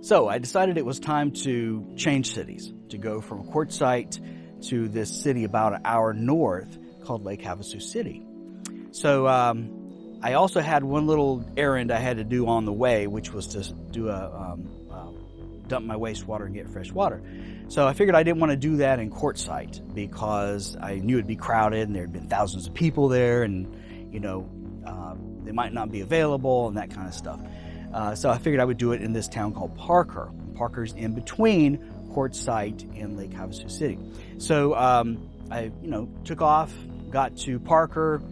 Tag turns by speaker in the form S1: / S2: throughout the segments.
S1: So I decided it was time to change cities, to go from Quartzsite to this city about an hour north called Lake Havasu City. So I also had one little errand I had to do on the way, which was to do dump my wastewater and get fresh water. So I figured I didn't want to do that in Quartzsite because I knew it'd be crowded and there'd been thousands of people there, and they might not be available and that kind of stuff. So I figured I would do it in this town called Parker. Parker's in between Quartzsite and Lake Havasu City. So I took off, got to Parker,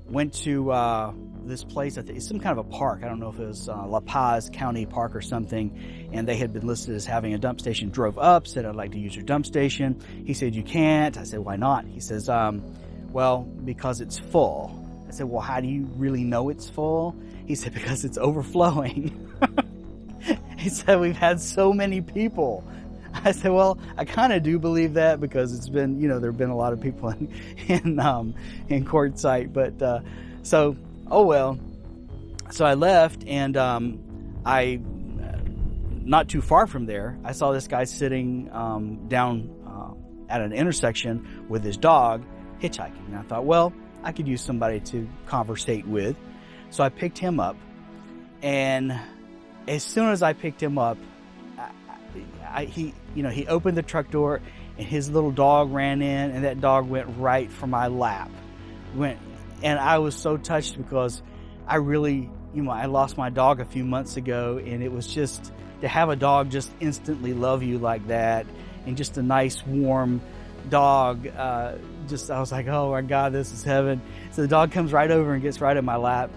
S1: went to this place. I think it's some kind of a park. I don't know if it was La Paz County Park or something, and they had been listed as having a dump station. Drove up, said, "I'd like to use your dump station." He said, "You can't." I said, "Why not?" He says, "Well, because it's full." I said, "Well, how do you really know it's full?" He said, "Because it's overflowing." He said, "We've had so many people." I said, "Well, I kind of do believe that because it's been, there have been a lot of people in Quartzsite." But oh well. So I left, and I not too far from there, I saw this guy sitting down at an intersection with his dog, hitchhiking. And I thought, well, I could use somebody to conversate with. So I picked him up, and as soon as I picked him up, he opened the truck door, and his little dog ran in, and that dog went right for my lap. And I was so touched because I really, I lost my dog a few months ago, and it was just to have a dog just instantly love you like that, and just a nice warm dog. I was like, oh my God, this is heaven. So the dog comes right over and gets right in my lap,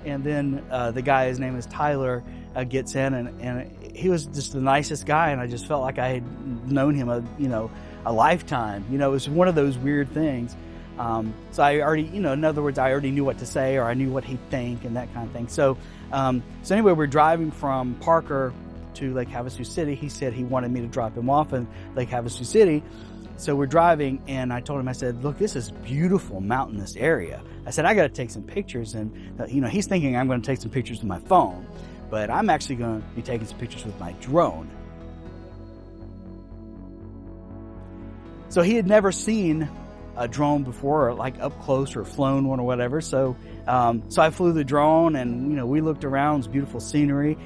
S1: and then the guy, his name is Tyler, gets in, and he was just the nicest guy, and I just felt like I had known him a lifetime. It was one of those weird things. So I already, in other words, I already knew what to say, or I knew what he'd think and that kind of thing. So anyway, we're driving from Parker to Lake Havasu City. He said he wanted me to drop him off in Lake Havasu City. So we're driving, and I told him, I said, "Look, this is beautiful mountainous area." I said, "I got to take some pictures." And, he's thinking I'm going to take some pictures with my phone, but I'm actually going to be taking some pictures with my drone. So he had never seen a drone before, or like up close, or flown one or whatever. So I flew the drone, and we looked around. It was beautiful scenery.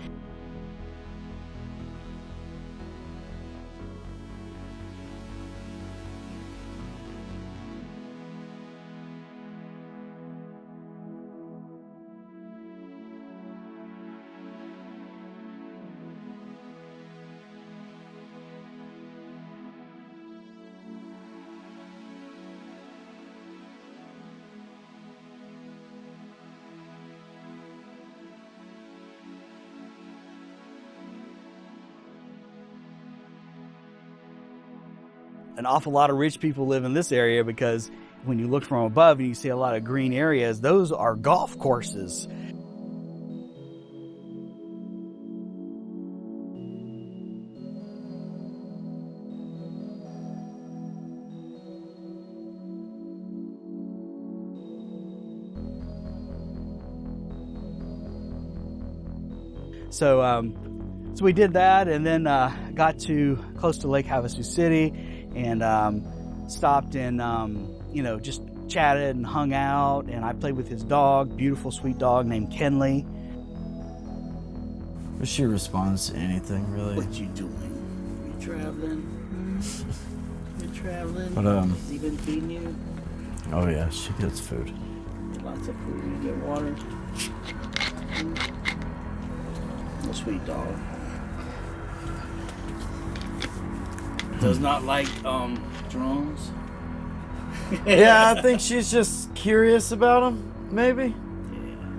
S1: An awful lot of rich people live in this area, because when you look from above and you see a lot of green areas, those are golf courses. So we did that, and then got close to Lake Havasu City, and stopped and just chatted and hung out, and I played with his dog, beautiful sweet dog named Kenley.
S2: She responds to anything, really.
S1: What you doing? You traveling? You traveling?
S2: But
S1: Has he been feeding you?
S2: Oh yeah, she gets food.
S1: Lots of food. You get water. A sweet dog. Does not like drones.
S2: Yeah, I think she's just curious about them, maybe.
S1: Yeah.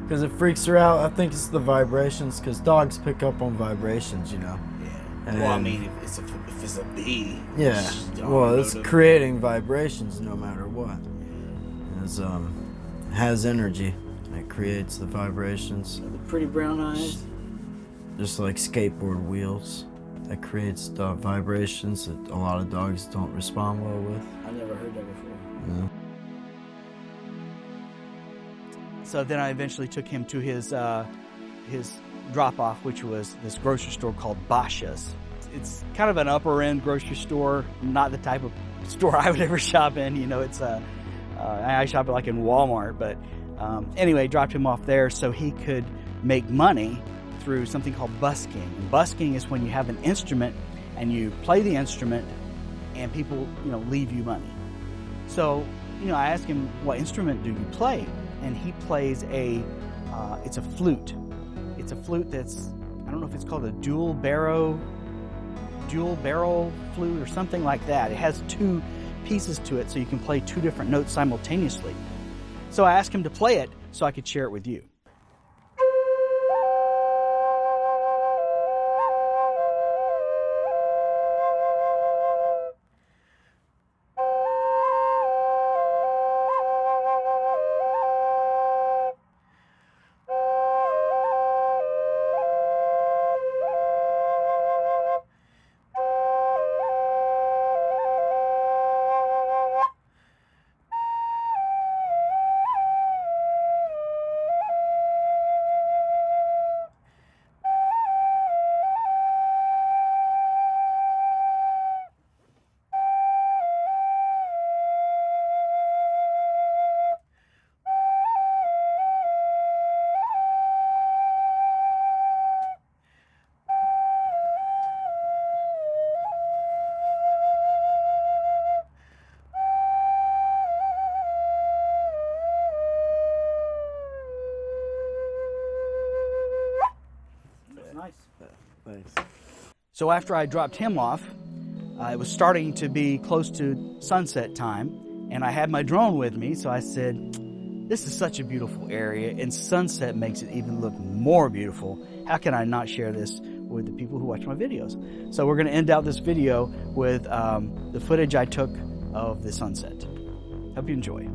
S2: Because it freaks her out. I think it's the vibrations, because dogs pick up on vibrations,
S1: Yeah.
S2: And
S1: well, I mean, if it's a bee.
S2: Yeah. Well, it's creating vibrations no matter what. It has energy. It creates the vibrations.
S1: The pretty brown eyes.
S2: Just like skateboard wheels. That creates vibrations that a lot of dogs don't respond well with.
S1: I never heard that before.
S2: Yeah.
S1: So then I eventually took him to his drop-off, which was this grocery store called Basha's. It's kind of an upper-end grocery store, not the type of store I would ever shop in. You know, it's I shop like in Walmart, but anyway, dropped him off there so he could make money through something called busking. And busking is when you have an instrument and you play the instrument and people, you know, leave you money. So, you know, I asked him, what instrument do you play? And he plays it's a flute. It's a flute that's, I don't know if it's called a dual barrel flute or something like that. It has 2 pieces to it, so you can play 2 different notes simultaneously. So I asked him to play it so I could share it with you. Nice.
S2: Thanks.
S1: So after I dropped him off, it was starting to be close to sunset time, and I had my drone with me, so I said, this is such a beautiful area, and sunset makes it even look more beautiful. How can I not share this with the people who watch my videos? So we're going to end out this video with the footage I took of the sunset. Hope you enjoy.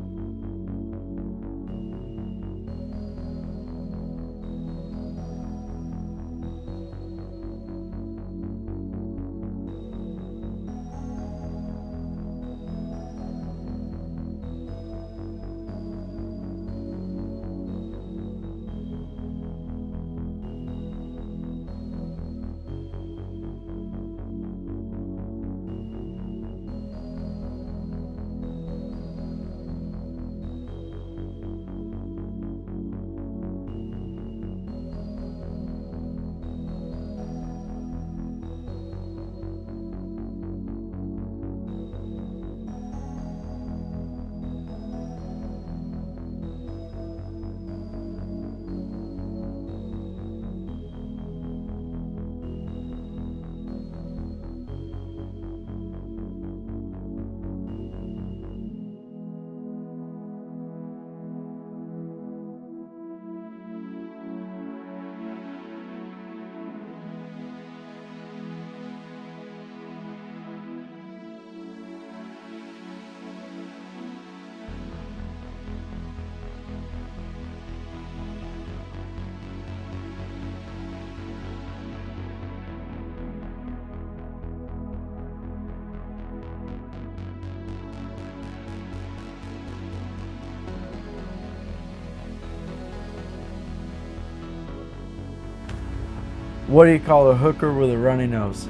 S2: What do you call a hooker with a runny nose?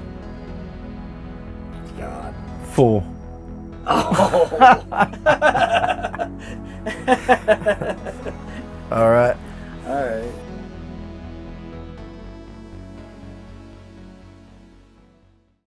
S1: God.
S2: Fool.
S1: Oh.
S2: All right.
S1: All right.